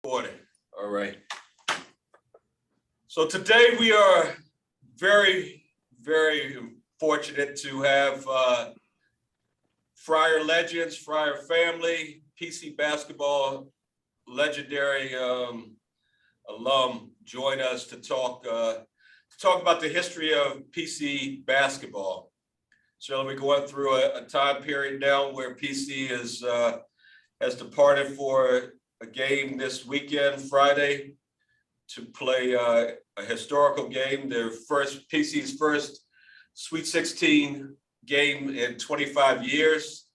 Recording. All right. So today we are very, very fortunate to have Friar legends, Friar family, PC basketball legendary alum join us to talk about the history of PC basketball. So we're going through a time period now where PC has departed for a game this weekend, Friday, to play a historical game, their first PC's first Sweet 16 game in 25 years.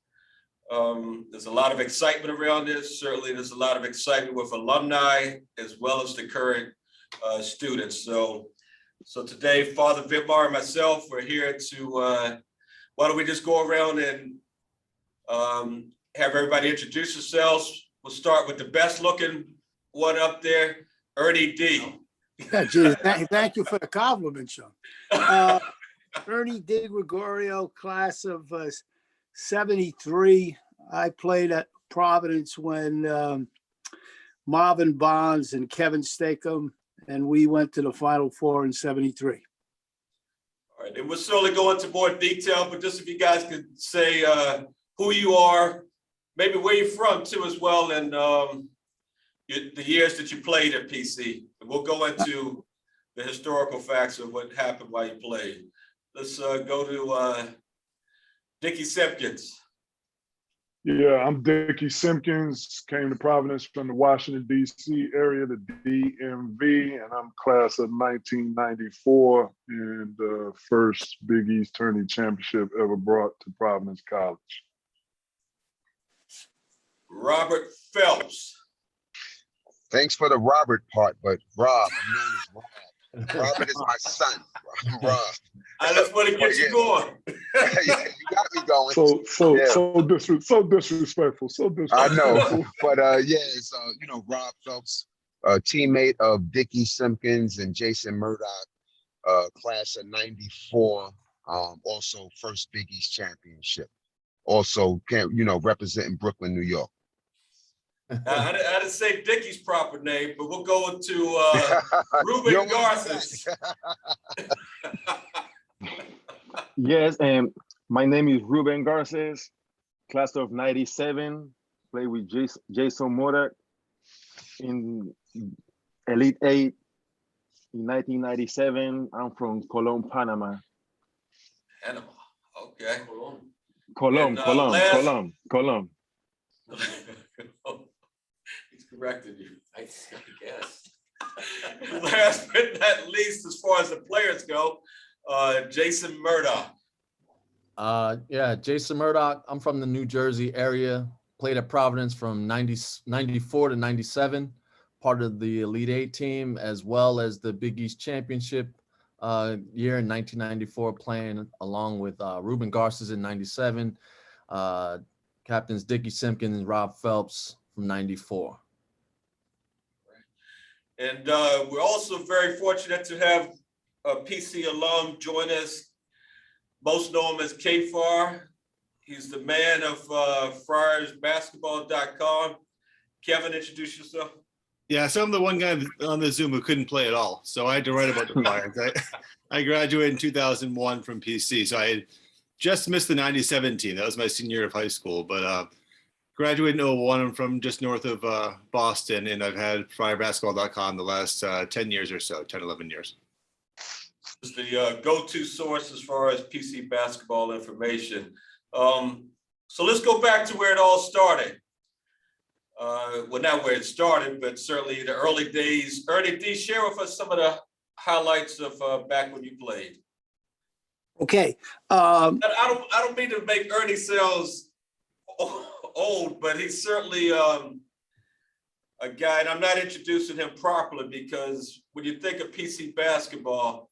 There's a lot of excitement around this. Certainly, there's a lot of excitement with alumni as well as the current students. So today, Father Vidmar and myself, we're here to. Why don't we just go around and have everybody introduce yourselves? We'll start with the best looking one up there, Ernie D. Yeah, geez, thank you for the compliment, Sean. Ernie DiGregorio, class of 73. I played at Providence when Marvin Bonds and Kevin Stakem, and we went to the Final Four in 73. All right, and we'll certainly go into more detail, but just if you guys could say who you are, maybe where you're from too as well, and the years that you played at PC. And we'll go into the historical facts of what happened while you played. Let's go to Dickey Simpkins. Yeah, I'm Dickey Simpkins, came to Providence from the Washington, D.C. area, the DMV, and I'm class of 1994 and the first Big East tourney championship ever brought to Providence College. Robert Phelps. Thanks for the Robert part, but Rob, I'm known as Rob. Robert is my son. I'm Rob. I just want to get you going. Yeah, you got me going. So disrespectful. I know, but it's Rob Phelps, teammate of Dickey Simpkins and Jason Murdock, class of '94. Also first Big East championship. Also, representing Brooklyn, New York. I didn't say Dickey's proper name, but we'll go into Ruben Garces. Yes, and my name is Ruben Garces, class of '97. Played with Jason Murdock in Elite 8 in 1997. I'm from Colón, Panama. Panama, okay. Colón. He's corrected you. I guess. Last but not least, as far as the players go, Jason Murdock. Jason Murdock. I'm from the New Jersey area. Played at Providence from 94 to 97. Part of the Elite 8 team, as well as the Big East Championship year in 1994, playing along with Ruben Garces in 97. Captains Dickey Simpkins and Rob Phelps from 94. And we're also very fortunate to have a PC alum join us. Most know him as Kevin Farrahar. He's the man of FriarsBasketball.com. Kevin, introduce yourself. Yeah, so I'm the one guy on the Zoom who couldn't play at all. So I had to write about the Friars. I graduated in 2001 from PC. So I had just missed the 97 team. That was my senior year of high school. But graduated in 01. I'm from just north of Boston. And I've had FriarsBasketball.com the last 10 years or so, 10, 11 years. It's the go-to source as far as PC basketball information. So let's go back to where it all started. Well, not where it started, but certainly the early days. Ernie D, share with us some of the highlights of back when you played. Okay. I don't mean to make Ernie sounds old, but he's certainly a guy, and I'm not introducing him properly because when you think of PC basketball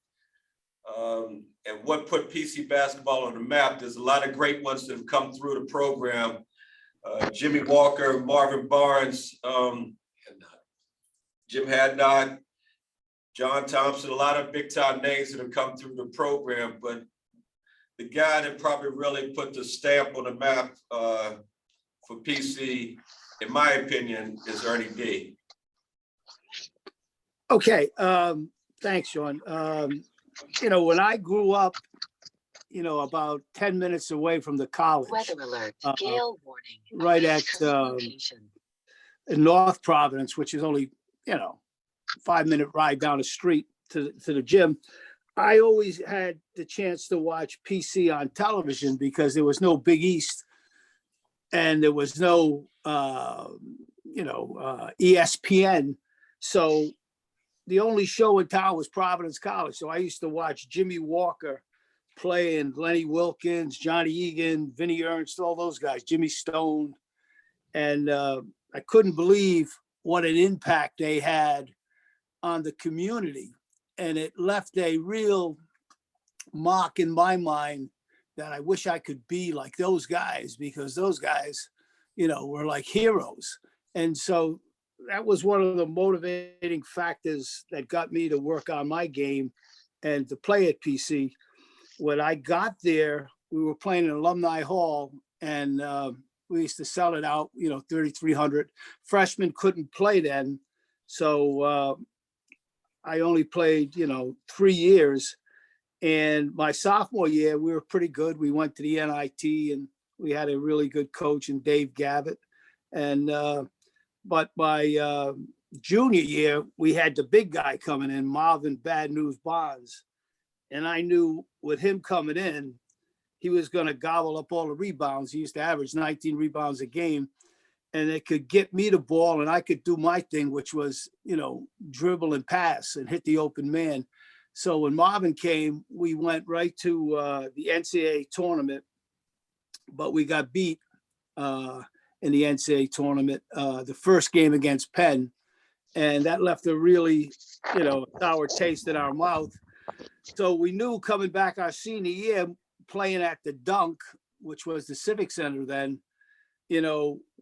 and what put PC basketball on the map, there's a lot of great ones that have come through the program. Jimmy Walker, Marvin Barnes, Jim Hadnot, John Thompson, a lot of big time names that have come through the program, but the guy that probably really put the stamp on the map for PC, in my opinion, is Ernie D. Okay, thanks, Sean. When I grew up, about 10 minutes away from the college, Weather alert, uh, gale warning. right at Current location. in North Providence, which is only, 5-minute ride down the street to the gym. I always had the chance to watch PC on television because there was no Big East and there was no, ESPN. So the only show in town was Providence College. So I used to watch Jimmy Walker play and Lenny Wilkins, Johnny Egan, Vinnie Ernst, all those guys, Jimmy Stone. And I couldn't believe what an impact they had on the community. And it left a real mark in my mind that I wish I could be like those guys, because those guys, were like heroes. And so that was one of the motivating factors that got me to work on my game and to play at PC. When I got there, we were playing in Alumni Hall, and we used to sell it out, 3,300. Freshmen couldn't play then. So I only played, 3 years. And my sophomore year, we were pretty good. We went to the NIT and we had a really good coach in Dave Gavitt. And but my junior year, we had the big guy coming in, Marvin Bad News Bonds. And I knew with him coming in, he was going to gobble up all the rebounds. He used to average 19 rebounds a game. And it could get me the ball and I could do my thing, which was, dribble and pass and hit the open man. So when Marvin came, we went right to the NCAA tournament, but we got beat in the NCAA tournament, the first game against Penn. And that left a really, sour taste in our mouth. So we knew coming back our senior year, playing at the Dunk, which was the Civic Center then,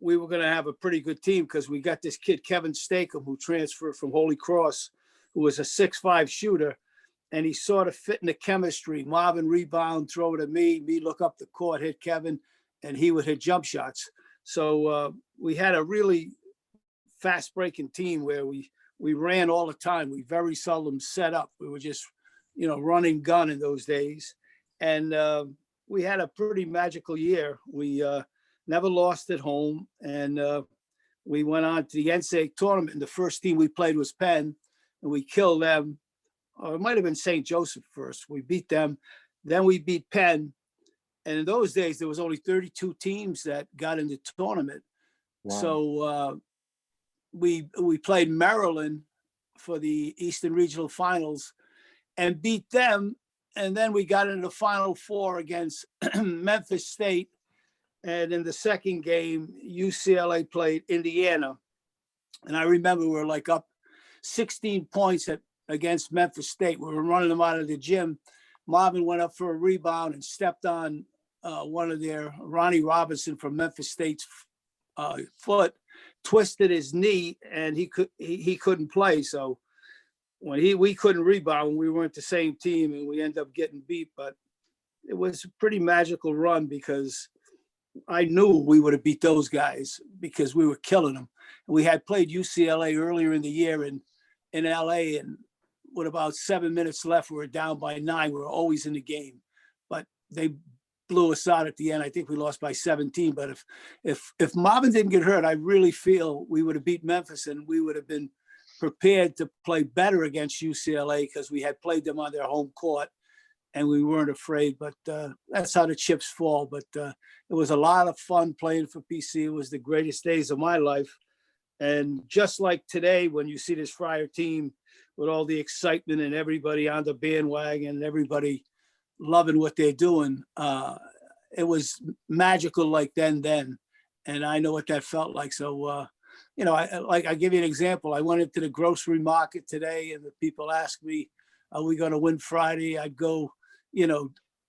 we were going to have a pretty good team because we got this kid, Kevin Stakem, who transferred from Holy Cross, who was a 6'5" shooter. And he sort of fit in the chemistry. Marvin rebound, throw it at me look up the court, hit Kevin, and he would hit jump shots. So we had a really fast breaking team where we ran all the time. We very seldom set up. We were just, running gun in those days. And we had a pretty magical year. We never lost at home. And we went on to the NCAA tournament. And the first team we played was Penn, and we killed them. Or it might have been St. Joseph first. We beat them. Then we beat Penn. And in those days, there was only 32 teams that got in the tournament. Wow. So we played Maryland for the Eastern Regional Finals and beat them. And then we got into the Final Four against Memphis State. And in the second game, UCLA played Indiana. And I remember we were like up 16 points against Memphis State. We were running them out of the gym. Marvin went up for a rebound and stepped on one of their, Ronnie Robinson from Memphis State's foot, twisted his knee, and he couldn't play. So when we couldn't rebound, we weren't the same team, and we ended up getting beat. But it was a pretty magical run because I knew we would have beat those guys because we were killing them. We had played UCLA earlier in the year in LA, and with about 7 minutes left, we were down by 9. We were always in the game, but they blew us out at the end. I think we lost by 17. But if Marvin didn't get hurt, I really feel we would have beat Memphis, and we would have been prepared to play better against UCLA because we had played them on their home court, and we weren't afraid. But that's how the chips fall. But it was a lot of fun playing for PC. It was the greatest days of my life. And just like today, when you see this Friar team with all the excitement and everybody on the bandwagon and everybody loving what they're doing, it was magical like then. And I know what that felt like. So, I give you an example. I went into the grocery market today and the people asked me, are we going to win Friday? I'd go,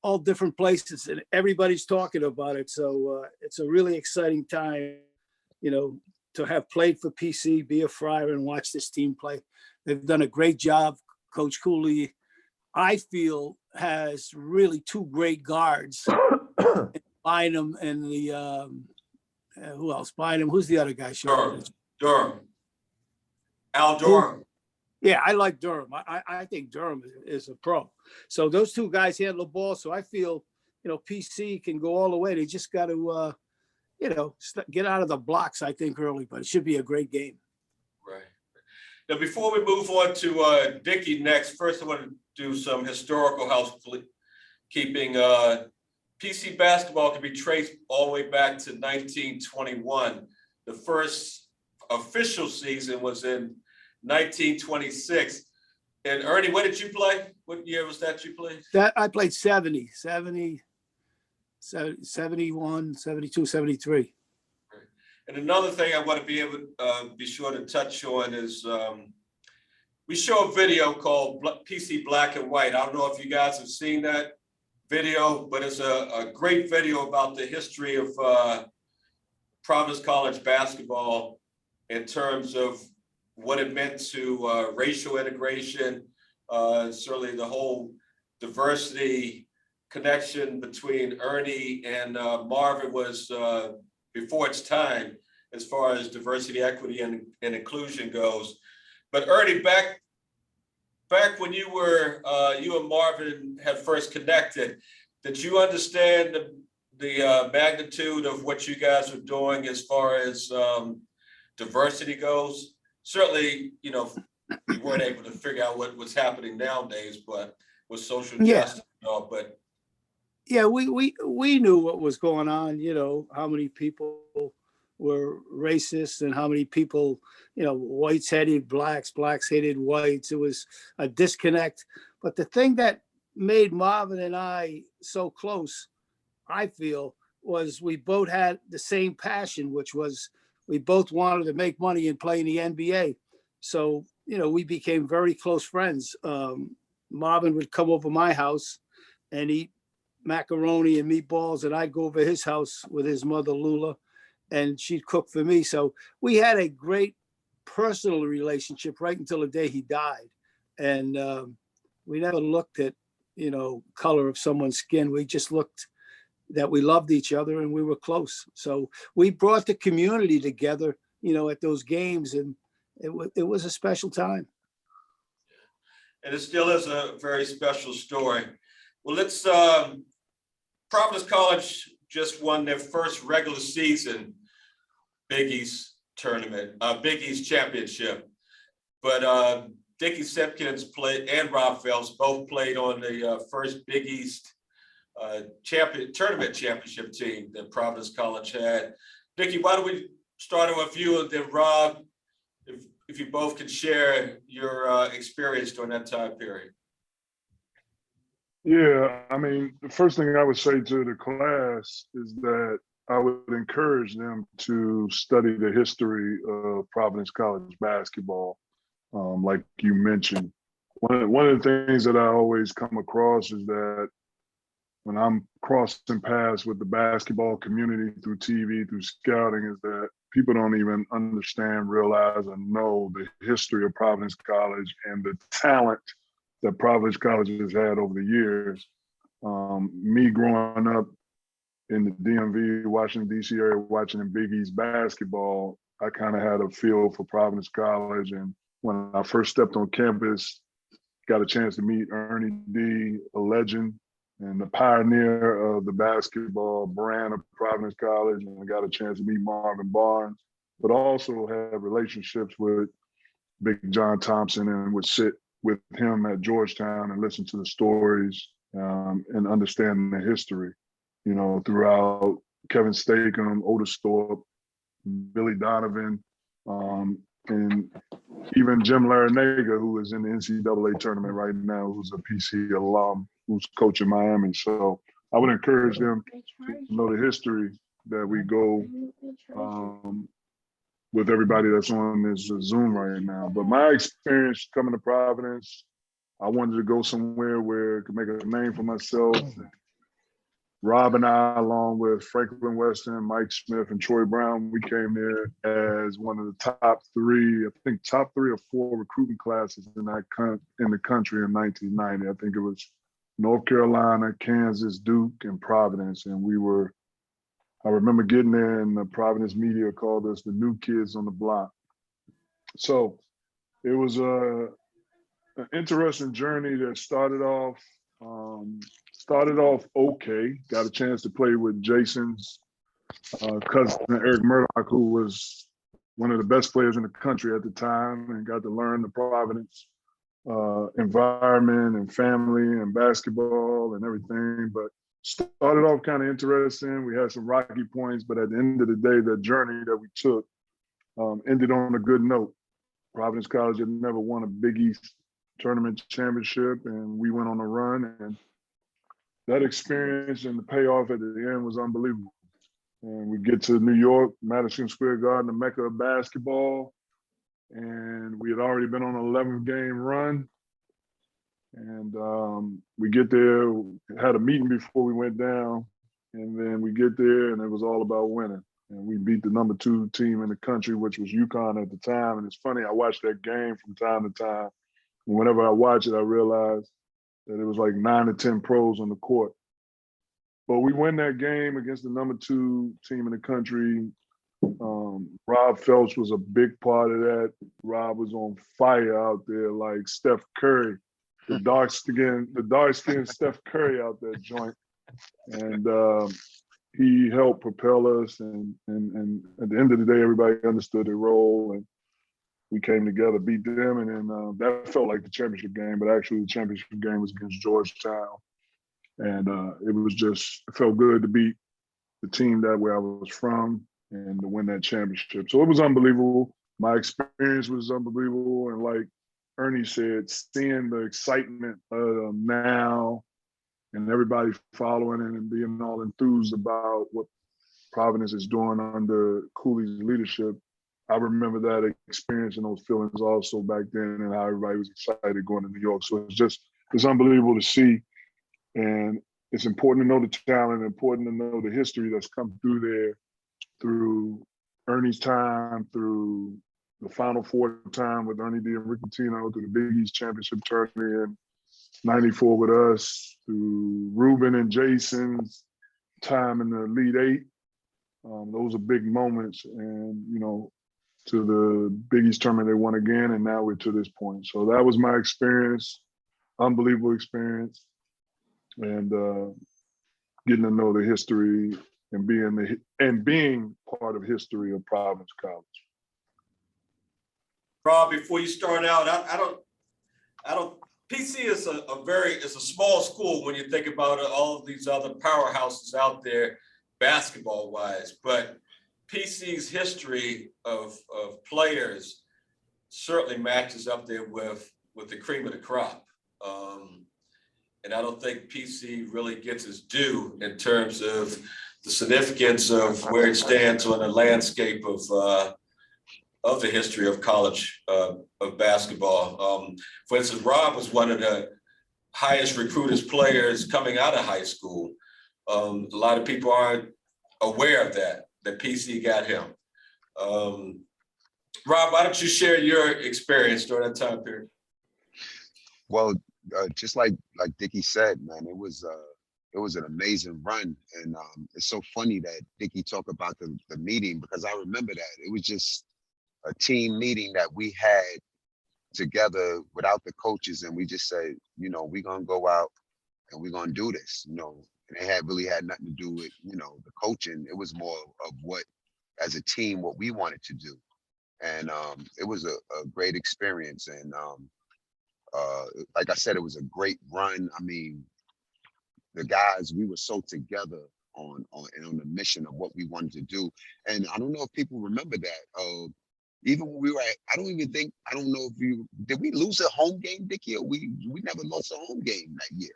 all different places and everybody's talking about it. So it's a really exciting time, to have played for PC, be a Friar, and watch this team play. They've done a great job. Coach Cooley, I feel, has really two great guards. Bynum and the who else? Bynum. Who's the other guy? Durham. Al Durham. Yeah, I like Durham. I think Durham is a pro. So those two guys handle the ball. So I feel, PC can go all the way. They just got to, get out of the blocks, I think, early, but it should be a great game. Right. Now, before we move on to Dickey next, first I want to do some historical housekeeping. PC basketball can be traced all the way back to 1921. The first official season was in 1926. And Ernie, when did you play? What year was that you played? That I played 70, 71, 72, 73. And another thing I want to be able to be sure to touch on is we show a video called PC Black and White. I don't know if you guys have seen that video, but it's a great video about the history of Providence College basketball in terms of what it meant to racial integration, certainly the whole diversity connection between Ernie and Marvin was before its time as far as diversity, equity, and inclusion goes. But Ernie, back when you and Marvin had first connected, did you understand the magnitude of what you guys were doing as far as diversity goes? Certainly, you weren't able to figure out what was happening nowadays, but with social justice and all, but yeah, we knew what was going on, how many people were racist and how many people, whites hated blacks, blacks hated whites. It was a disconnect. But the thing that made Marvin and I so close, I feel, was we both had the same passion, which was we both wanted to make money and play in the NBA. So, we became very close friends. Marvin would come over my house and eat macaroni and meatballs, and I'd go over his house with his mother, Lula, and she'd cook for me. So we had a great personal relationship right until the day he died. And we never looked at, color of someone's skin. We just looked that we loved each other and we were close. So we brought the community together, at those games, and it was a special time. and it still is a very special story. Well, let's Providence College just won their first regular season Big East tournament, Big East championship. But Dickey Simpkins played and Rob Phelps both played on the first Big East tournament championship team that Providence College had. Dickey, why don't we start with you, and then Rob, if you both could share your experience during that time period. Yeah, I mean, the first thing I would say to the class is that I would encourage them to study the history of Providence College basketball. Like you mentioned, one of the things that I always come across is that when I'm crossing paths with the basketball community through TV, through scouting, is that people don't even understand, realize, or know the history of Providence College and the talent that Providence College has had over the years. Me growing up in the DMV, Washington, D.C. area, watching in Big East basketball, I kind of had a feel for Providence College. And when I first stepped on campus, got a chance to meet Ernie D, a legend and the pioneer of the basketball brand of Providence College, and I got a chance to meet Marvin Barnes, but also have relationships with Big John Thompson, and would sit with him at Georgetown and listen to the stories and understand the history, throughout Kevin Stakem, Otis Thorpe, Billy Donovan, and even Jim Larinaga, who is in the NCAA tournament right now, who's a PC alum, who's coaching Miami. So I would encourage them to know the history that we go with everybody that's on this Zoom right now. But my experience coming to Providence, I wanted to go somewhere where I could make a name for myself. Rob and I, along with Franklin Weston, Mike Smith, and Troy Brown, we came there as one of the top three or four recruiting classes in the country in 1990. I think it was North Carolina, Kansas, Duke, and Providence. And I remember getting there, and the Providence media called us the new kids on the block. So it was an interesting journey that started off okay. Got a chance to play with Jason's cousin Eric Murdock, who was one of the best players in the country at the time, and got to learn the Providence environment and family and basketball and everything. But started off kind of interesting. We had some rocky points, but at the end of the day, the journey that we took ended on a good note. Providence College had never won a Big East tournament championship, and we went on a run, and that experience and the payoff at the end was unbelievable. And we get to New York, Madison Square Garden, the mecca of basketball, and we had already been on an 11th game run. And we get there, had a meeting before we went down, and then we get there, and it was all about winning. And we beat the number 2 team in the country, which was UConn at the time. And it's funny, I watched that game from time to time. And whenever I watch it, I realize that it was like 9 to 10 pros on the court. But we win that game against the number 2 team in the country. Rob Phelps was a big part of that. Rob was on fire out there like Steph Curry, the dark-skinned Steph Curry out that joint. And he helped propel us. And at the end of the day, everybody understood their role. And we came together, beat them. And then that felt like the championship game, but actually the championship game was against Georgetown. And it felt good to beat the team that where I was from and to win that championship. So it was unbelievable. My experience was unbelievable. And like Ernie said, seeing the excitement now and everybody following it and being all enthused about what Providence is doing under Cooley's leadership, I remember that experience and those feelings also back then and how everybody was excited going to New York. So it's unbelievable to see. And it's important to know the talent, important to know the history that's come through there, through Ernie's time, through the Final Four time with Ernie DiGregorio, through the Big East Championship tournament in '94 with us, through Ruben and Jason's time in the Elite Eight. Those are big moments. And, to the Big East tournament, they won again, and now we're to this point. So that was my experience, unbelievable experience. And getting to know the history and being part of history of Providence College. Rob, before you start out, I don't. PC is a small school when you think about all of these other powerhouses out there, basketball wise. But PC's history of players certainly matches up there with the cream of the crop. And I don't think PC really gets its due in terms of the significance of where it stands on the landscape of the history of college of basketball. For instance, Rob was one of the highest recruited players coming out of high school. A lot of people aren't aware of that PC got him. Rob, why don't you share your experience during that time period? Well, just like Dickey said, man, it was an amazing run. And it's so funny that Dickey talked about the meeting, because I remember that. It was just a team meeting that we had together without the coaches. And we just said, we're going to go out and we're going to do this, and it really had nothing to do with, the coaching. It was more of what, as a team, what we wanted to do. And it was a great experience. And like I said, it was a great run. I mean, the guys, we were so together on the mission of what we wanted to do. And I don't know if people remember that. Even when we were did we lose a home game, Dickey? Or we never lost a home game that year.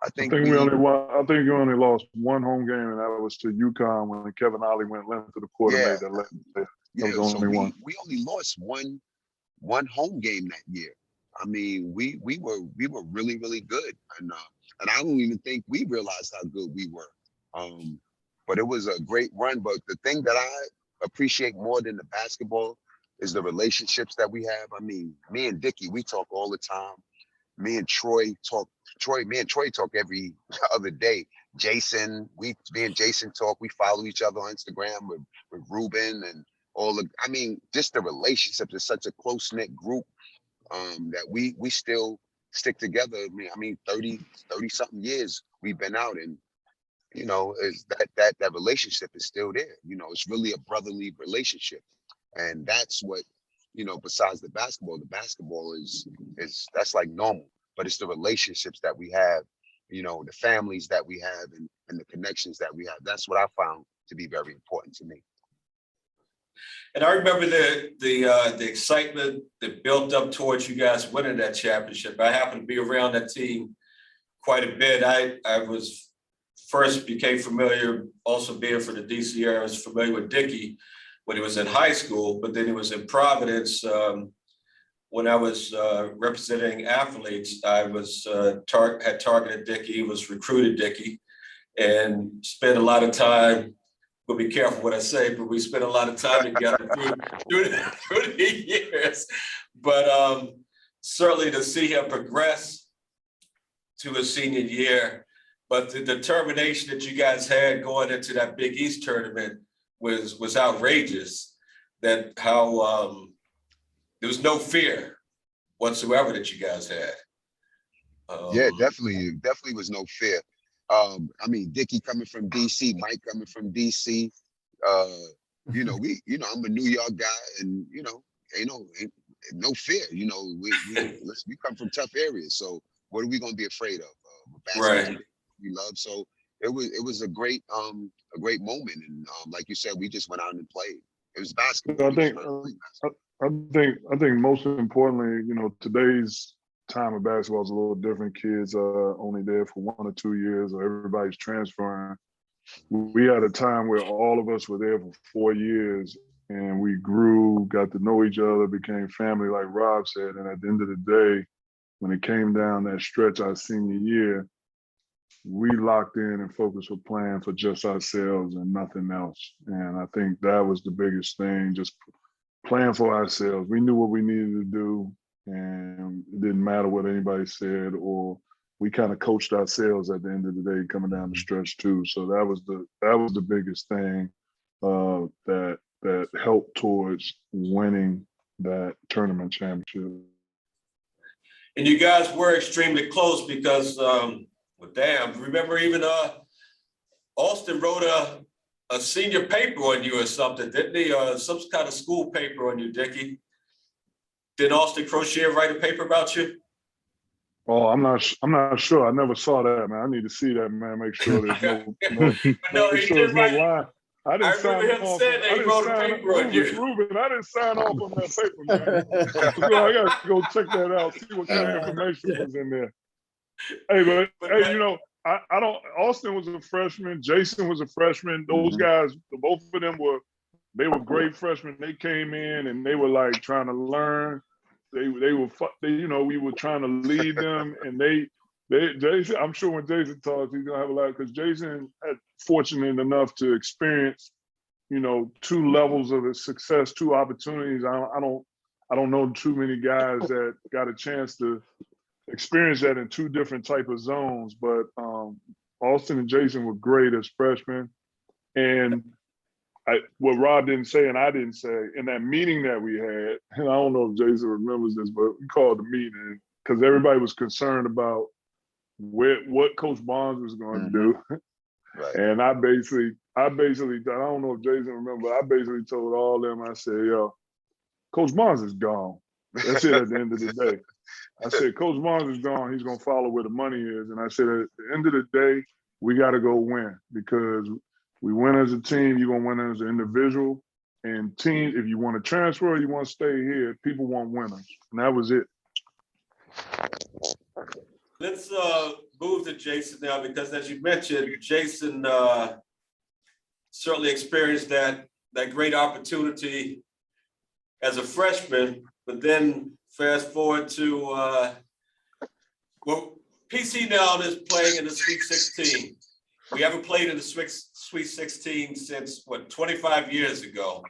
I think we only lost one home game, and that was to UConn when Kevin Farrahar went length to the court and made that left. That was only one. We only lost one home game that year. I mean, we were really, really good, and I don't even think we realized how good we were. But it was a great run. But the thing that I appreciate more than the basketball is the relationships that we have. I mean, me and Dickey, we talk all the time. Me and Troy talk every other day. Jason, me and Jason talk. We follow each other on Instagram with Ruben and just the relationships. It's such a close-knit group. that we still stick together. I mean, 30 something years we've been out, and you know, is that relationship is still there. You know, it's really a brotherly relationship. And that's what, you know, besides the basketball is that's like normal, but it's the relationships that we have, you know, the families that we have, and the connections that we have. That's what I found to be very important to me. And I remember the excitement that built up towards you guys winning that championship. I happened to be around that team quite a bit. I was first became familiar, also being for the DC area, I was familiar with Dickey when he was in high school, but then he was in Providence. When I was representing athletes, I was had targeted Dickey, was recruited Dickey, and spent a lot of time. We'll be careful what I say, but we spent a lot of time together through the years. But certainly to see him progress to his senior year, but the determination that you guys had going into that Big East tournament was outrageous. That how there was no fear whatsoever that you guys had. Yeah, definitely was no fear. I mean, Dickey coming from DC, Mike coming from DC. You know, I'm a New York guy, and you know, ain't no fear. You know, we come from tough areas, so what are we gonna be afraid of? Basketball we love. So it was a great moment, and like you said, we just went out and played. It was basketball. I think most importantly, you know, today's time of basketball is a little different. Kids are only there for 1 or 2 years, or everybody's transferring. We had a time where all of us were there for 4 years, and we grew, got to know each other, became family, like Rob said. And at the end of the day, when it came down that stretch our senior year, we locked in and focused on playing for just ourselves and nothing else. And I think that was the biggest thing, just playing for ourselves. We knew what we needed to do, and it didn't matter what anybody said, or we kind of coached ourselves at the end of the day coming down the stretch too. So that was the biggest thing that helped towards winning that tournament championship. And you guys were extremely close because, remember even Austin wrote a senior paper on you or something, didn't he? Some kind of school paper on you, Dickey. Did Austin Crochet write a paper about you? Oh, I'm not sure. I never saw that, man. I need to see that, man. Make sure there's No, he did write. line. I remember him saying that he wrote a paper on you. Ruben, I didn't sign off on that paper, man. So I got to go check that out, see what kind of information was in there. Hey, but hey, you know, I don't. Austin was a freshman. Jason was a freshman. Those guys, both of them were great freshmen. They came in and they were like trying to learn. They you know, we were trying to lead them, and Jason, I'm sure when Jason talks, he's gonna have a lot, because Jason had fortunate enough to experience, you know, 2 levels of success, 2 opportunities. I don't know too many guys that got a chance to experience that in 2 different type of zones. But Austin and Jason were great as freshmen, and what Rob didn't say and I didn't say in that meeting that we had, and I don't know if Jason remembers this, but we called the meeting because everybody was concerned about what Coach Barnes was going to do. Right. And I basically, I don't know if Jason remember, but I basically told all them, I said, yo, Coach Barnes is gone. That's it at the end of the day. I said, Coach Barnes is gone. He's going to follow where the money is. And I said, at the end of the day, we got to go win, because we win as a team, you're going to win as an individual. And team, if you want to transfer, you want to stay here, people want winners. And that was it. Let's move to Jason now, because as you mentioned, Jason certainly experienced that great opportunity as a freshman, but then fast forward to, PC now is playing in the Sweet 16. We haven't played in the Sweet 16 since, 25 years ago.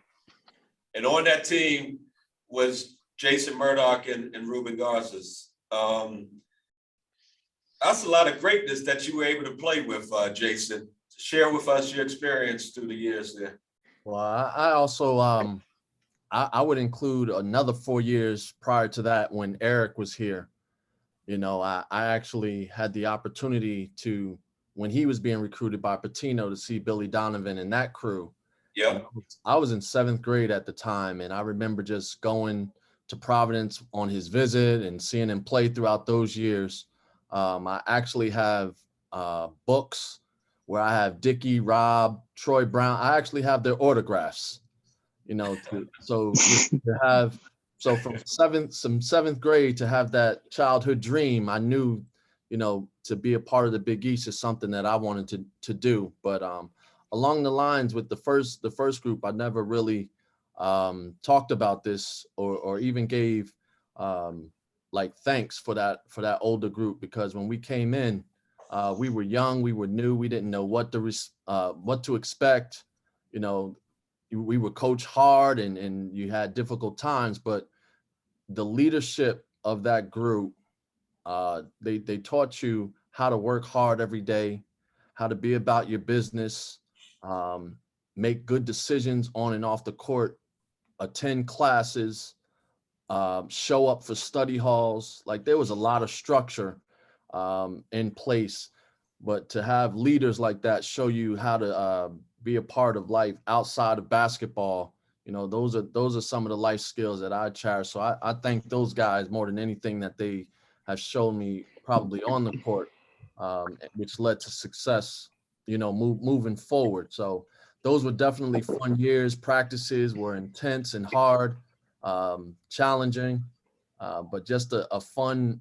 And on that team was Jason Murdock and Ruben Garces. That's a lot of greatness that you were able to play with, Jason. Share with us your experience through the years there. Well, I also I would include another 4 years prior to that when Eric was here. You know, I actually had the opportunity to, when he was being recruited by Patino, to see Billy Donovan and that crew. Yep. I was in 7th grade at the time, and I remember just going to Providence on his visit and seeing him play throughout those years. I actually have books where I have Dickey, Rob, Troy Brown. I actually have their autographs, you know, so from seventh grade to have that childhood dream, I knew, you know, to be a part of the Big East is something that I wanted to do. But along the lines with the first group, I never really talked about this or even gave like thanks for that older group, because when we came in, we were young, we were new, we didn't know what to expect. You know, we were coached hard and you had difficult times, but the leadership of that group, they taught you how to work hard every day, how to be about your business, make good decisions on and off the court, attend classes, show up for study halls. Like, there was a lot of structure in place, but to have leaders like that show you how to be a part of life outside of basketball, you know, those are some of the life skills that I cherish. So I thank those guys more than anything that they have shown me probably on the court, which led to success, you know, moving forward. So those were definitely fun years. Practices were intense and hard, challenging, but just a fun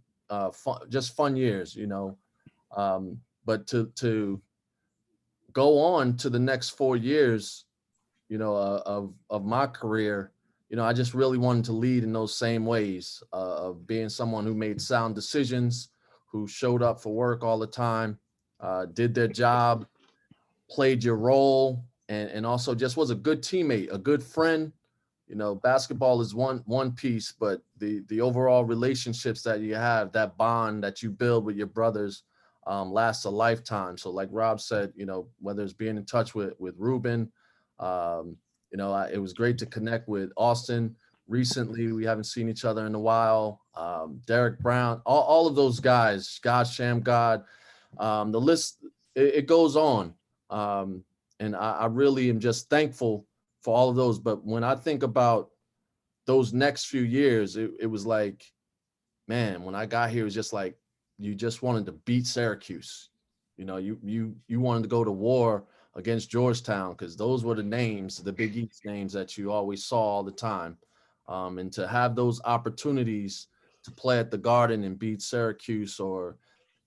years, you know. But to go on to the next 4 years, you know, of my career, you know, I just really wanted to lead in those same ways, of being someone who made sound decisions, who showed up for work all the time, did their job, played your role, and also just was a good teammate, a good friend. You know, basketball is one piece, but the overall relationships that you have, that bond that you build with your brothers, lasts a lifetime. So like Rob said, you know, whether it's being in touch with Ruben, you know, it was great to connect with Austin recently. We haven't seen each other in a while. Derek Brown, all of those guys, God Shamgod, the list, it goes on. And I really am just thankful for all of those. But when I think about those next few years, it was like, man, when I got here, it was just like, you just wanted to beat Syracuse. You know, you wanted to go to war against Georgetown, because those were the names, the Big East names that you always saw all the time. And to have those opportunities to play at the Garden and beat Syracuse, or,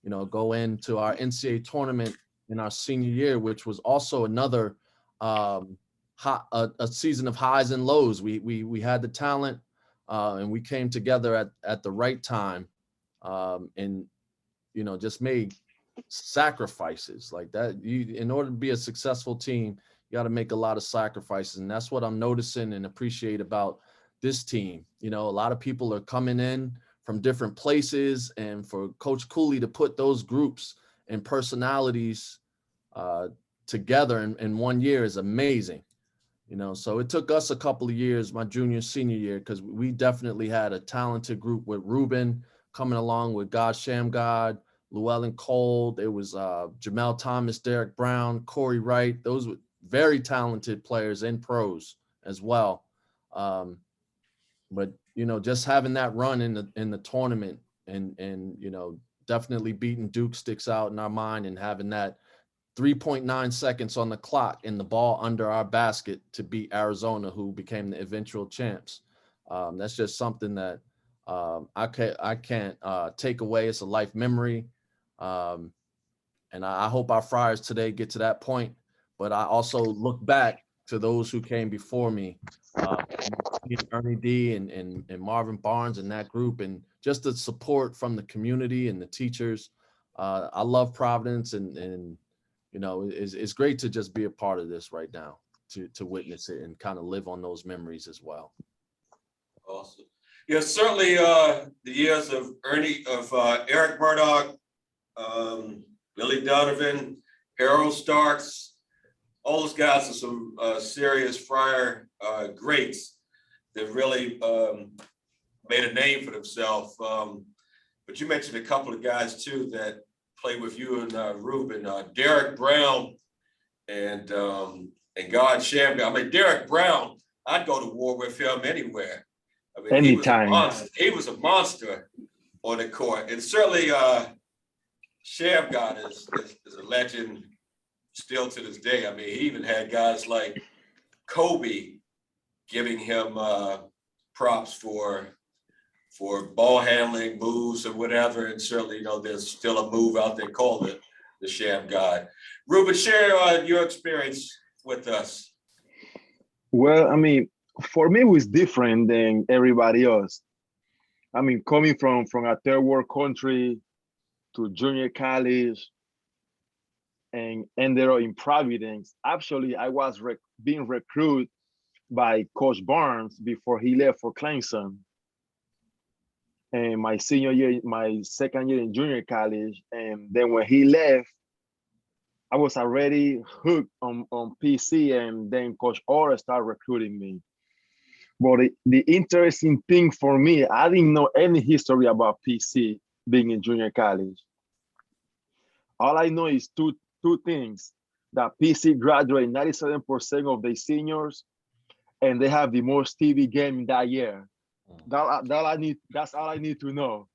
you know, go into our NCAA tournament in our senior year, which was also another a season of highs and lows. We had the talent, and we came together at the right time, and, you know, just made sacrifices like that. In order to be a successful team, you got to make a lot of sacrifices, and that's what I'm noticing and appreciate about this team. You know, a lot of people are coming in from different places, and for Coach Cooley to put those groups and personalities together in 1 year is amazing. You know, so it took us a couple of years, my junior, senior year, because we definitely had a talented group with Ruben coming along, with God Shamgod, Llewellyn Cole. There was Jamel Thomas, Derek Brown, Corey Wright. Those were very talented players and pros as well. But, you know, just having that run in the tournament and, you know, definitely beating Duke sticks out in our mind, and having that 3.9 seconds on the clock and the ball under our basket to beat Arizona, who became the eventual champs. That's just something that I can't take away. It's a life memory. And I hope our Friars today get to that point. But I also look back to those who came before me, Ernie D and Marvin Barnes and that group, and just the support from the community and the teachers. I love Providence, and you know, it's great to just be a part of this right now, to witness it and kind of live on those memories as well. Awesome. Yeah, certainly the years of Eric Murdock, Billy Donovan, Harold Starks, all those guys are some serious Friar greats. that really made a name for themselves. But you mentioned a couple of guys too that played with you and Ruben, Derek Brown and God Shamgar. I mean, Derek Brown, I'd go to war with him anywhere. I mean, Anytime. He was a monster on the court, and certainly Shamgar is a legend still to this day. I mean, he even had guys like Kobe giving him props for ball handling moves or whatever. And certainly, there's still a move out there called the Sham God. Ruben, share your experience with us. Well, I mean, for me, it was different than everybody else. I mean, coming from a third world country to junior college and ended up in Providence. Actually, I was being recruited by Coach Barnes before he left for Clemson. And my senior year, my second year in junior college. And then when he left, I was already hooked on PC, and then Coach Orr started recruiting me. But the interesting thing for me, I didn't know any history about PC being in junior college. All I know is two things: that PC graduated 97% of the seniors, and they have the most TV game in that year. That's all I need to know.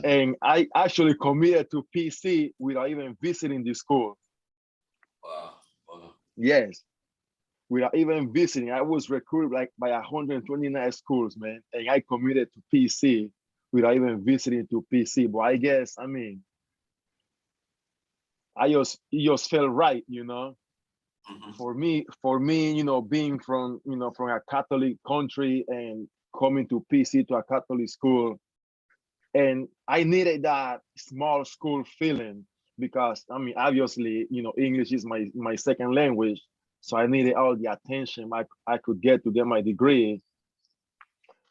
And I actually committed to PC without even visiting the school. Wow. Yes, without even visiting. I was recruited by 129 schools, man, and I committed to PC without even visiting to PC. But I guess, I mean, it just felt right, Mm-hmm. For me, being from a Catholic country and coming to PC to a Catholic school, and I needed that small school feeling because, I mean, obviously, English is my second language, so I needed all the attention I could get to get my degree.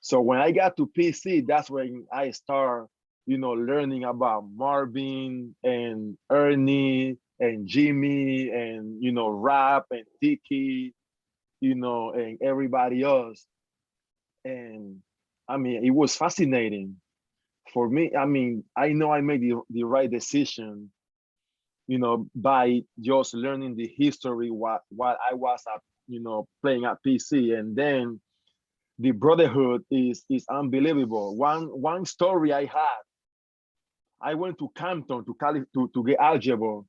So when I got to PC, that's when I start, learning about Marvin and Ernie and Jimmy and, Rap and Dickey, and everybody else. And I mean, it was fascinating for me. I mean, I know I made the right decision, by just learning the history while I was playing at PC. And then the brotherhood is unbelievable. One story I had, I went to Compton to get algebra,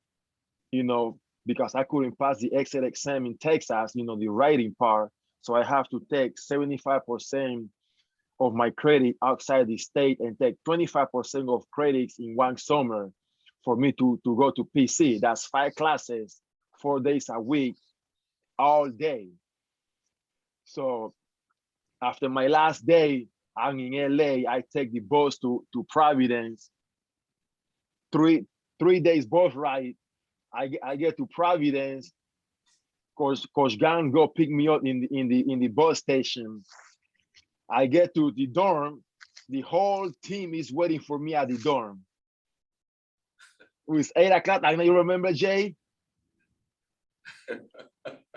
because I couldn't pass the exit exam in Texas, the writing part. So I have to take 75% of my credit outside the state and take 25% of credits in one summer for me to go to PC. That's 5 classes, 4 days a week, all day. So after my last day, I'm in LA, I take the bus to Providence. 3 days bus ride. I get to Providence. Coach Gang go pick me up in the bus station. I get to the dorm. The whole team is waiting for me at the dorm. It was 8 o'clock. I know you remember, Jay.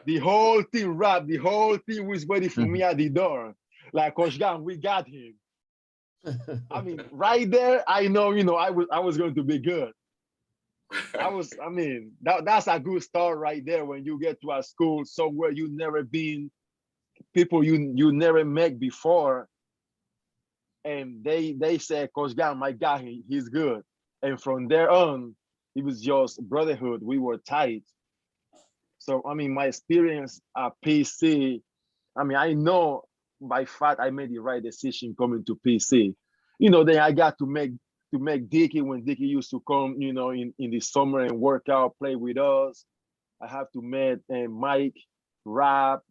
The whole team was waiting for me at the door. Like, Coach Gang, we got him. I mean, right there, I know, I was going to be good. That's a good start right there when you get to a school somewhere you never been, people you never met before, and they say, Coach Gang, my guy, he's good. And from there on, it was just brotherhood. We were tight. So, I mean, my experience at PC, I mean, I know by fact I made the right decision coming to PC. Then I got to make Dickey when Dickey used to come, in the summer and work out, play with us. I have to meet Mike, Rap,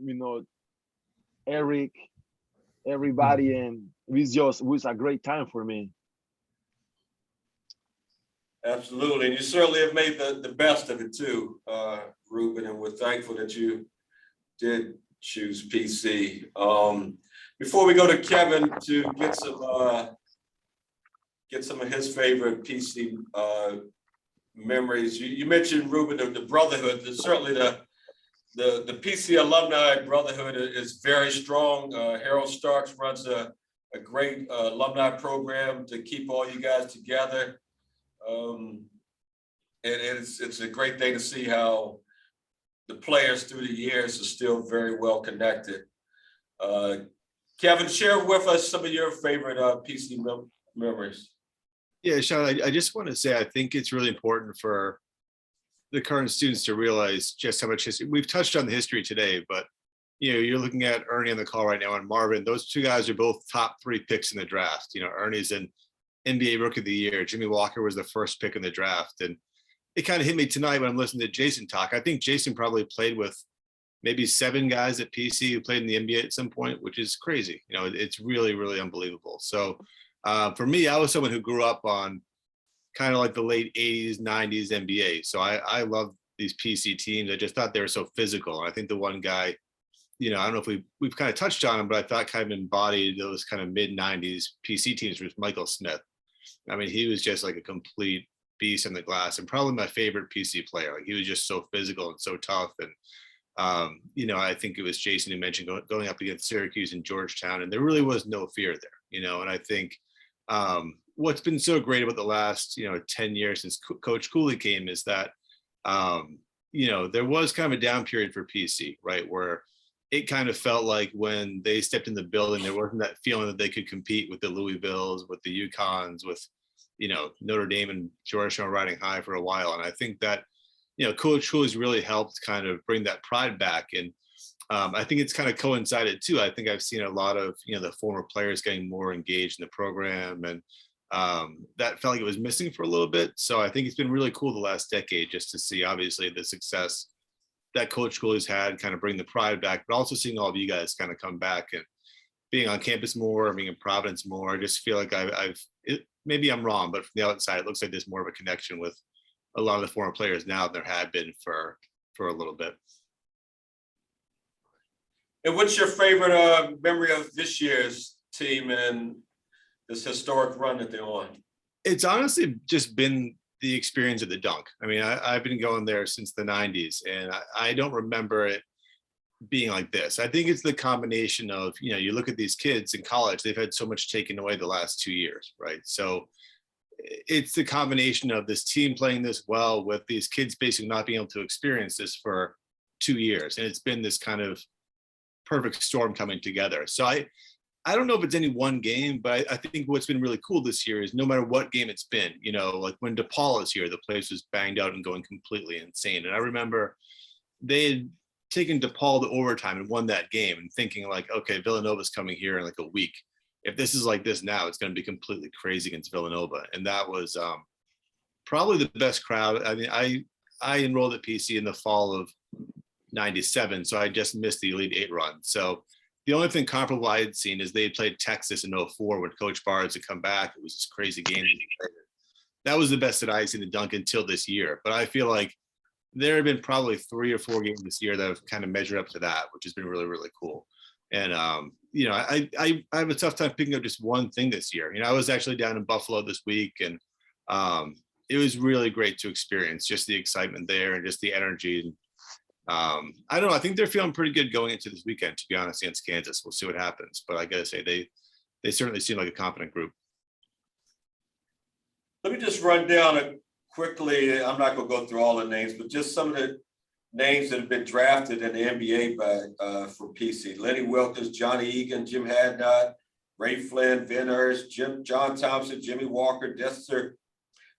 Eric, everybody, and it was a great time for me. Absolutely. And you certainly have made the best of it too, Ruben, and we're thankful that you did choose PC. Before we go to Kevin to get some of his favorite PC memories, you mentioned, Ruben, the brotherhood. Certainly the the PC Alumni Brotherhood is very strong. Harold Starks runs a great alumni program to keep all you guys together. And it's a great thing to see how the players through the years are still very well connected. Kevin, share with us some of your favorite PC memories. Yeah, Sean, I just want to say, I think it's really important for the current students to realize just how much history. We've touched on the history today, but you're looking at Ernie on the call right now and Marvin. Those two guys are both top 3 picks in the draft. Ernie's an NBA Rookie of the Year. Jimmy Walker was the first pick in the draft. And it kind of hit me tonight when I'm listening to Jason talk. I think Jason probably played with maybe 7 guys at PC who played in the NBA at some point, which is crazy. It's really, really unbelievable. So for me, I was someone who grew up on kind of like the late 80s, 90s NBA. So I love these PC teams. I just thought they were so physical. And I think the one guy, I don't know if we've kind of touched on him, but I thought kind of embodied those kind of mid 90s PC teams was Michael Smith. I mean, he was just like a complete beast in the glass and probably my favorite PC player. Like he was just so physical and so tough. And, I think it was Jason who mentioned going up against Syracuse and Georgetown, and there really was no fear there, and I think what's been so great about the last, 10 years since Coach Cooley came is that, there was kind of a down period for PC, right? Where it kind of felt like when they stepped in the building, there wasn't that feeling that they could compete with the Louisvilles, with the UConns, with, Notre Dame and Georgetown riding high for a while. And I think that, Coach Cooley's really helped kind of bring that pride back. And I think it's kind of coincided too. I think I've seen a lot of, the former players getting more engaged in the program, and that felt like it was missing for a little bit. So I think it's been really cool the last decade just to see, obviously, the success that Coach Cooley's had, kind of bring the pride back, but also seeing all of you guys kind of come back and being on campus more, being in Providence more. I just feel like maybe I'm wrong, but from the outside, it looks like there's more of a connection with a lot of the former players now than there had been for a little bit. And what's your favorite memory of this year's team and this historic run that they're on? It's honestly just been the experience of the dunk. I mean, I've been going there since the 90s, and I don't remember it being like this. I think it's the combination of, you look at these kids in college, they've had so much taken away the last 2 years, right? So it's the combination of this team playing this well with these kids basically not being able to experience this for 2 years. And it's been this kind of perfect storm coming together. So I don't know if it's any one game, but I think what's been really cool this year is no matter what game it's been, like when DePaul is here, the place was banged out and going completely insane. And I remember they had taken DePaul to overtime and won that game and thinking like, okay, Villanova's coming here in like a week. If this is like this now, it's going to be completely crazy against Villanova. And that was probably the best crowd. I mean, I enrolled at PC in the fall of 97, so I just missed the Elite 8 run. So the only thing comparable I had seen is they had played Texas in 04 when Coach Barnes had come back. It was this crazy game. That was the best that I had seen the dunk until this year. But I feel like there have been probably 3 or 4 games this year that have kind of measured up to that, which has been really, really cool. And, I have a tough time picking up just one thing this year. I was actually down in Buffalo this week, and it was really great to experience just the excitement there and just the energy. I don't know. I think they're feeling pretty good going into this weekend, to be honest, against Kansas. We'll see what happens. But I got to say, they certainly seem like a confident group. Let me just run down it quickly. I'm not going to go through all the names, but just some of the names that have been drafted in the NBA for PC. Lenny Wilkins, Johnny Egan, Jim Hadnot, Ray Flynn, Vin Erst, John Thompson, Jimmy Walker, Dexter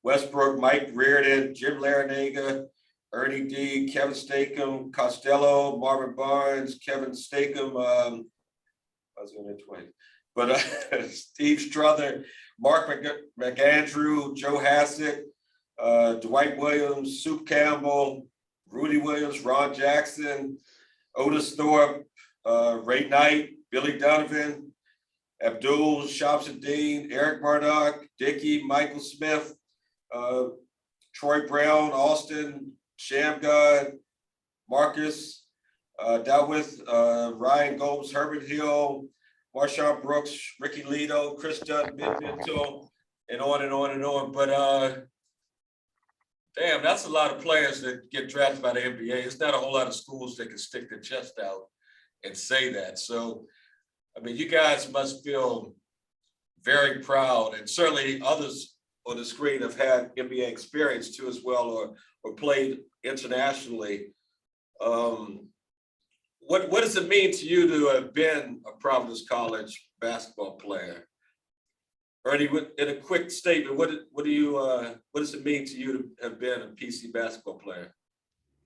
Westbrook, Mike Reardon, Jim Larinaga, Ernie D, Kevin Stakem, Costello, Marvin Barnes, Kevin Stakem, I was in their 20s, but Steve Struther, Mark McAndrew, Joe Hassett, Dwight Williams, Soup Campbell, Rudy Williams, Ron Jackson, Otis Thorpe, Ray Knight, Billy Donovan, Abdul Shamsuddin, Eric Murdock, Dickey, Michael Smith, Troy Brown, Austin, Shamgod, Marcus, Dawith, Ryan Gomes, Herbert Hill, Marshawn Brooks, Ricky Lito, Chris Dunn, Mitchell, and on and on and on. But Damn, that's a lot of players that get drafted by the NBA. It's not a whole lot of schools that can stick their chest out and say that. So, I mean, you guys must feel very proud, and certainly others on the screen have had NBA experience too as well, or played internationally. What does it mean to you to have been a Providence College basketball player? Ernie, in a quick statement, what does it mean to you to have been a PC basketball player?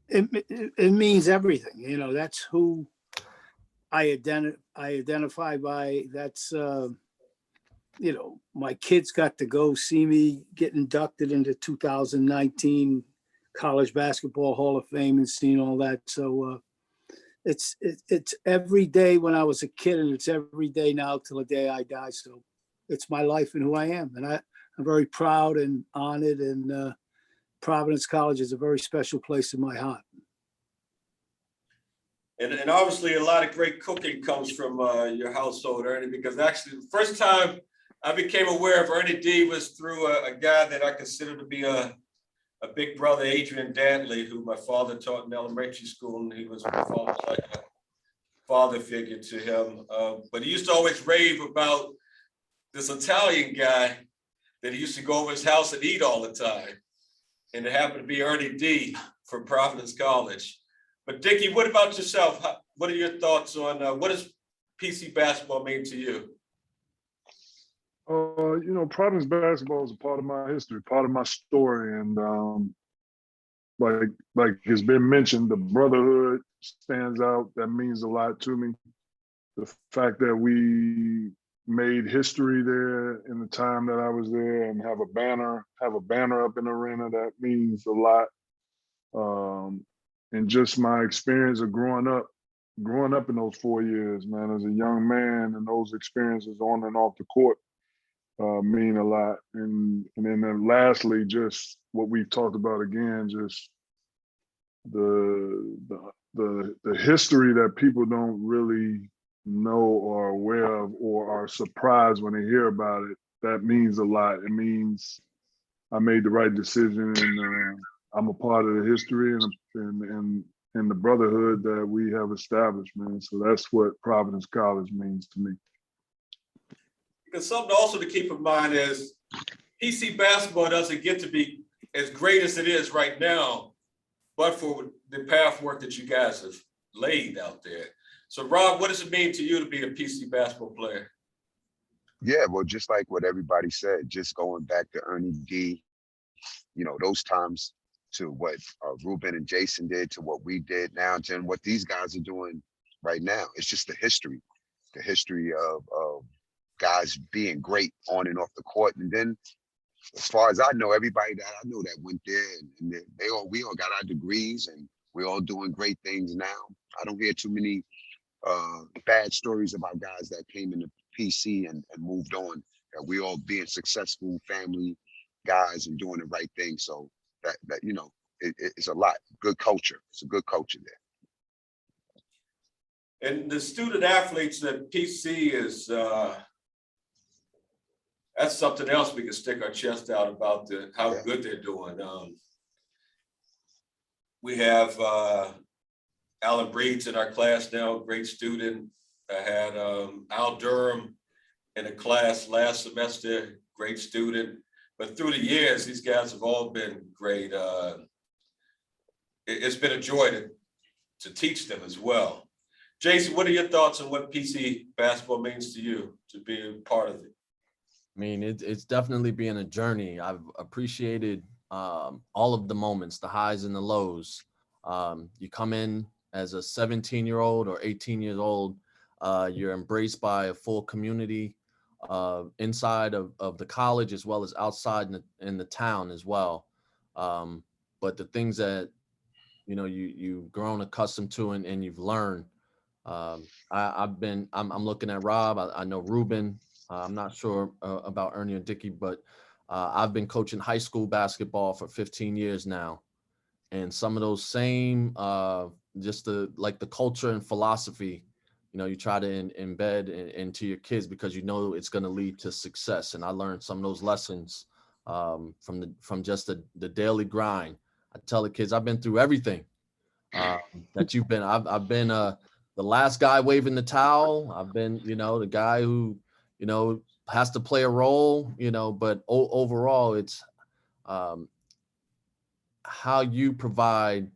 It means everything. You know, that's who I identify by. That's you know, my kids got to go see me get inducted into 2019 College Basketball Hall of Fame and seeing all that. So it's every day when I was a kid, and it's every day now till the day I die. So it's my life and who I am. And I'm very proud and honored, and Providence College is a very special place in my heart. And obviously a lot of great cooking comes from your household, Ernie, because actually the first time I became aware of Ernie D was through a guy that I consider to be a big brother, Adrian Dantley, who my father taught in elementary school, and he was like a father figure to him. But he used to always rave about this Italian guy that he used to go over his house and eat all the time. And it happened to be Ernie D from Providence College. But Dickey, what about yourself? What are your thoughts on what does PC basketball mean to you? You know, Providence basketball is a part of my history, part of my story, and like has been mentioned, the brotherhood stands out. That means a lot to me. The fact that we made history there in the time that I was there, and have a banner up in the arena, that means a lot. And just my experience of growing up in those 4 years, man, as a young man, and those experiences on and off the court mean a lot. And then lastly, just what we've talked about again, just the history that people don't really know or are aware of, or are surprised when they hear about it. That means a lot. It means I made the right decision, and I'm a part of the history and the brotherhood that we have established, man. So that's what Providence College means to me. Because something also to keep in mind is PC basketball doesn't get to be as great as it is right now, but for the pathwork that you guys have laid out there. So Rob, what does it mean to you to be a PC basketball player? Yeah, well, just like what everybody said, just going back to Ernie D, you know, those times, to what Ruben and Jason did, to what we did now, to what these guys are doing right now. It's just the history of guys being great on and off the court. And then, as far as I know, everybody that I know that went there, and we all got our degrees, and we're all doing great things now. I don't hear too many bad stories about guys that came into PC and moved on. That we all being successful family guys and doing the right thing. So that you know, it's a lot. Good culture. It's a good culture there. And the student athletes at PC is that's something else we can stick our chest out about how good they're doing. We have Alan Breeds in our class now, great student. I had Al Durham in a class last semester, great student. But through the years, these guys have all been great. It's been a joy to teach them as well. Jason, what are your thoughts on what PC basketball means to you, to be a part of it? I mean, it's definitely been a journey. I've appreciated all of the moments, the highs and the lows. You come in as a 17-year-old or 18 years old, you're embraced by a full community inside of the college, as well as outside in the town as well. But the things that, you know, you've grown accustomed to and you've learned. I'm looking at Rob. I know Ruben. I'm not sure about Ernie or Dickey, but I've been coaching high school basketball for 15 years now. And some of those same, just the culture and philosophy, you know, you try to embed into your kids, because you know it's going to lead to success. And I learned some of those lessons from just the daily grind. I tell the kids I've been through everything that you've been. I've been the last guy waving the towel. I've been, the guy who, has to play a role, but overall it's how you provide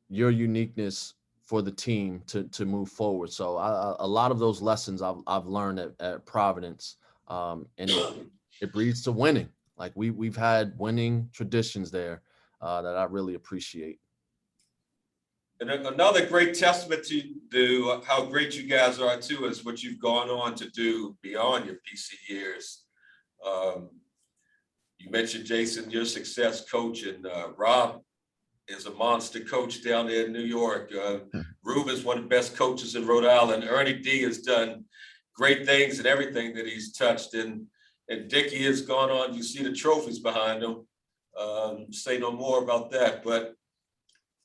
your uniqueness for the team to move forward. So a lot of those lessons I've learned at Providence, and it breeds to winning. Like we've had winning traditions there that I really appreciate. And another great testament to how great you guys are too is what you've gone on to do beyond your PC years. You mentioned, Jason, your success coaching. Rob is a monster coach down there in New York. Ruben's one of the best coaches in Rhode Island. Ernie D has done great things in everything that he's touched. And Dickey has gone on. You see the trophies behind him. Say no more about that. But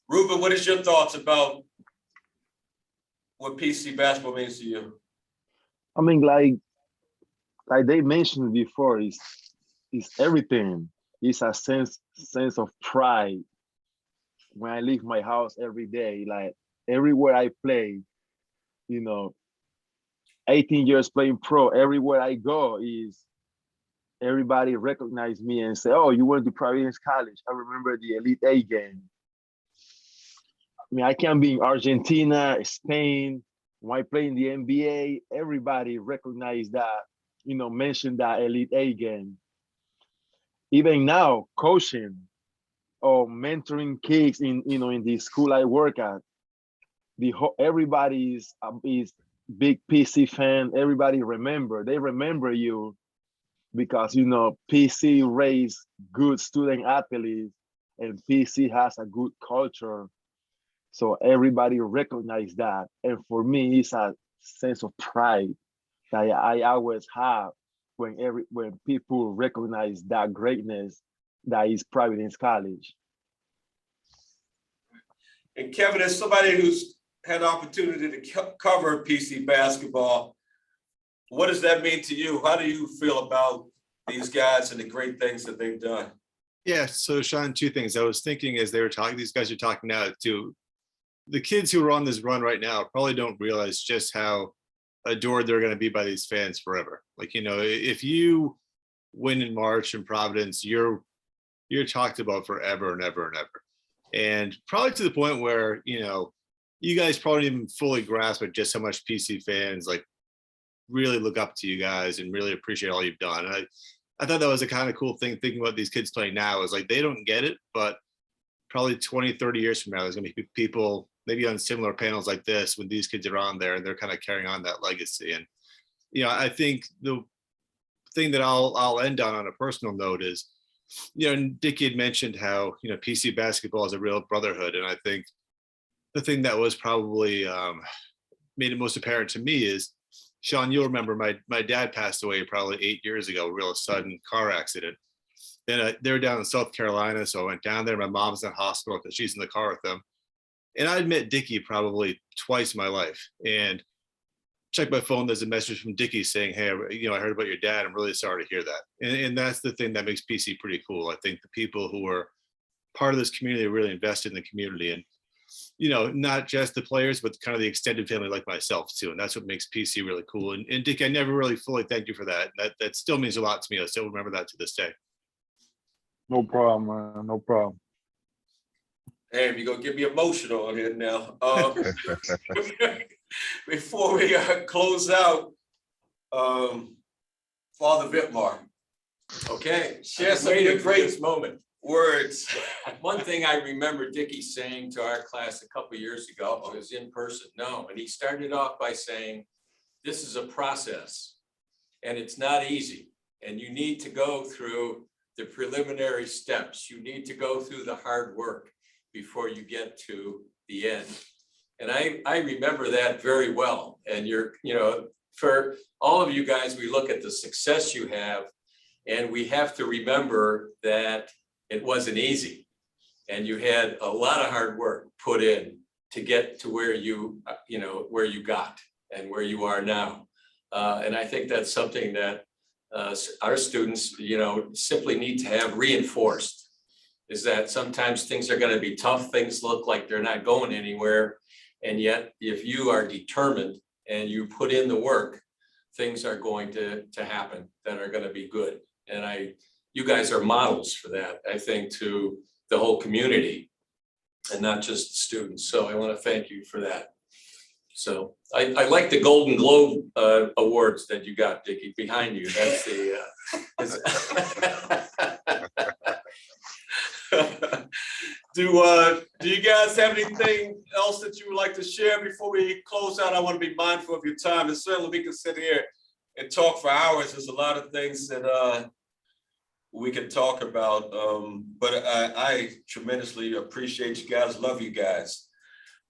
Ruben, what is your thoughts about what PC basketball means to you? I mean, like they mentioned before, it's everything. It's a sense of pride when I leave my house every day. Like everywhere I play, 18 years playing pro, everywhere I go is everybody recognize me and say, "Oh, you went to Providence College." I remember the Elite Eight game. I mean, I can be in Argentina, Spain. When I play in the NBA, everybody recognized that, mentioned that Elite Eight game. Even now, coaching or mentoring kids in the school I work at, everybody is big PC fan. Everybody they remember you because, PC raised good student athletes and PC has a good culture. So everybody recognize that. And for me, it's a sense of pride that I always have when people recognize that greatness that is Providence College. And Kevin, as somebody who's had the opportunity to cover PC basketball, what does that mean to you? How do you feel about these guys and the great things that they've done? Yeah, so Sean, two things. I was thinking as they were talking, these guys are talking now too. The kids who are on this run right now probably don't realize just how adored they're going to be by these fans forever. Like, if you win in March in Providence, you're talked about forever and ever and ever. And probably to the point where, you guys probably didn't even fully grasp it, just how much PC fans like really look up to you guys and really appreciate all you've done. And I thought that was a kind of cool thing thinking about these kids playing now is like, they don't get it, but probably 20, 30 years from now, there's going to be people maybe on similar panels like this when these kids are on there and they're kind of carrying on that legacy. And, I think the thing that I'll end on a personal note is, and Dickey had mentioned how, PC basketball is a real brotherhood. And I think the thing that was probably made it most apparent to me is, Sean, you'll remember my dad passed away probably 8 years ago, a real sudden car accident. Then they were down in South Carolina. So I went down there. My mom's in the hospital because she's in the car with them. And I'd met Dickey probably twice in my life. And check my phone, there's a message from Dickey saying, "Hey, I heard about your dad. I'm really sorry to hear that." And that's the thing that makes PC pretty cool. I think the people who are part of this community are really invested in the community. And, not just the players, but kind of the extended family like myself too. And that's what makes PC really cool. And Dickey, I never really fully thanked you for that. That still means a lot to me. I still remember that to this day. No problem, man. No problem. Damn, you're gonna get me emotional on here now. Before we close out, Father Vitmar. Okay, Share some of your great moment. words. One thing I remember Dickey saying to our class a couple of years ago, it was in person, and he started off by saying, "This is a process and it's not easy. And you need to go through the preliminary steps. You need to go through the hard work before you get to the end." And I remember that very well. And for all of you guys, we look at the success you have, and we have to remember that it wasn't easy. And you had a lot of hard work put in to get to where where you got and where you are now. And I think that's something that our students, simply need to have reinforced, is that sometimes things are going to be tough. Things look like they're not going anywhere. And yet, if you are determined and you put in the work, things are going to happen that are going to be good. And you guys are models for that, I think, to the whole community and not just the students. So I want to thank you for that. So I like the Golden Globe awards that you got, Dickey, behind you. That's the. Do you guys have anything else that you would like to share before we close out? I want to be mindful of your time, and certainly we can sit here and talk for hours. There's a lot of things that we can talk about, but I tremendously appreciate you guys. Love you guys.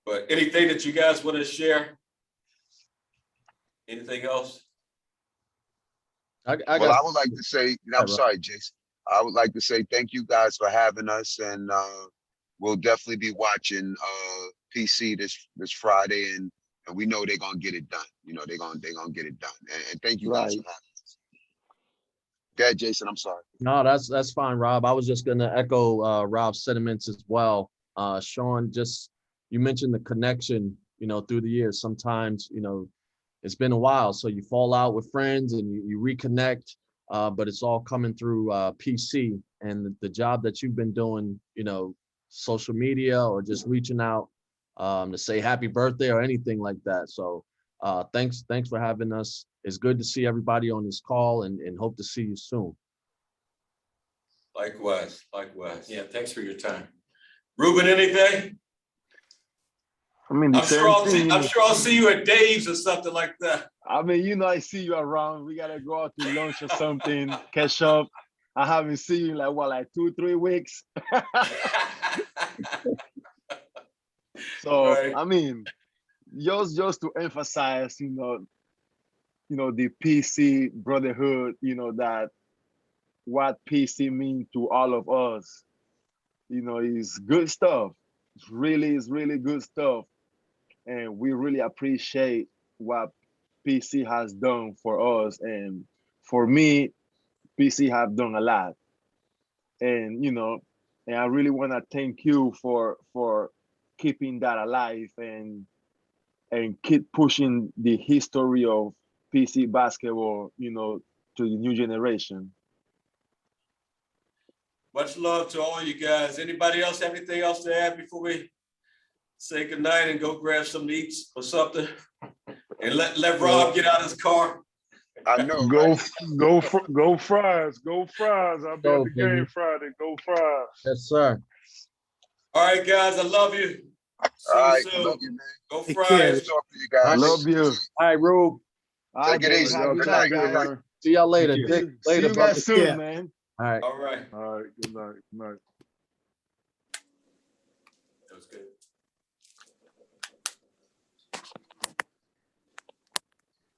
But anything that you guys want to share? Anything else? I would like to say, I'm sorry, Jason. I would like to say thank you guys for having us, and we'll definitely be watching PC this Friday, and we know they're gonna get it done. They're gonna get it done. And thank you guys for having us. Go ahead, Jason. I'm sorry. No, that's fine, Rob. I was just gonna echo Rob's sentiments as well. Sean, you mentioned the connection, through the years. Sometimes, it's been a while, so you fall out with friends and you reconnect, but it's all coming through PC and the job that you've been doing, social media or just reaching out to say happy birthday or anything like that. So thanks for having us. It's good to see everybody on this call and hope to see you soon. Likewise. Yeah, thanks for your time. Ruben, anything? I mean, I'm sure I'll see you at Dave's or something like that. I mean, I see you around. We gotta go out to lunch or something, catch up. I haven't seen you like 2-3 weeks. So right. I mean, just to emphasize, the PC brotherhood, that what PC means to all of us, is good stuff. It's really good stuff. And we really appreciate what PC has done for us. And for me, PC have done a lot. And, and I really want to thank you for keeping that alive and keep pushing the history of PC basketball, to the new generation. Much love to all you guys. Anybody else have anything else to add before we say goodnight and go grab some eats or something? And let Rob get out of his car. I know. Go Fries. Go Fries. I'll be at the game Friday. Go Fries. Yes, sir. All right, guys. I love you. See All right, you soon. love you, man. Go Take Fries. care. Talk to you guys. I love you. All right, Rube. Take it easy. Good night, guys. See y'all later. Dick, See later, you brother. guys soon, Yeah. man. All right. All right. All right. Good night. Good night. That was good.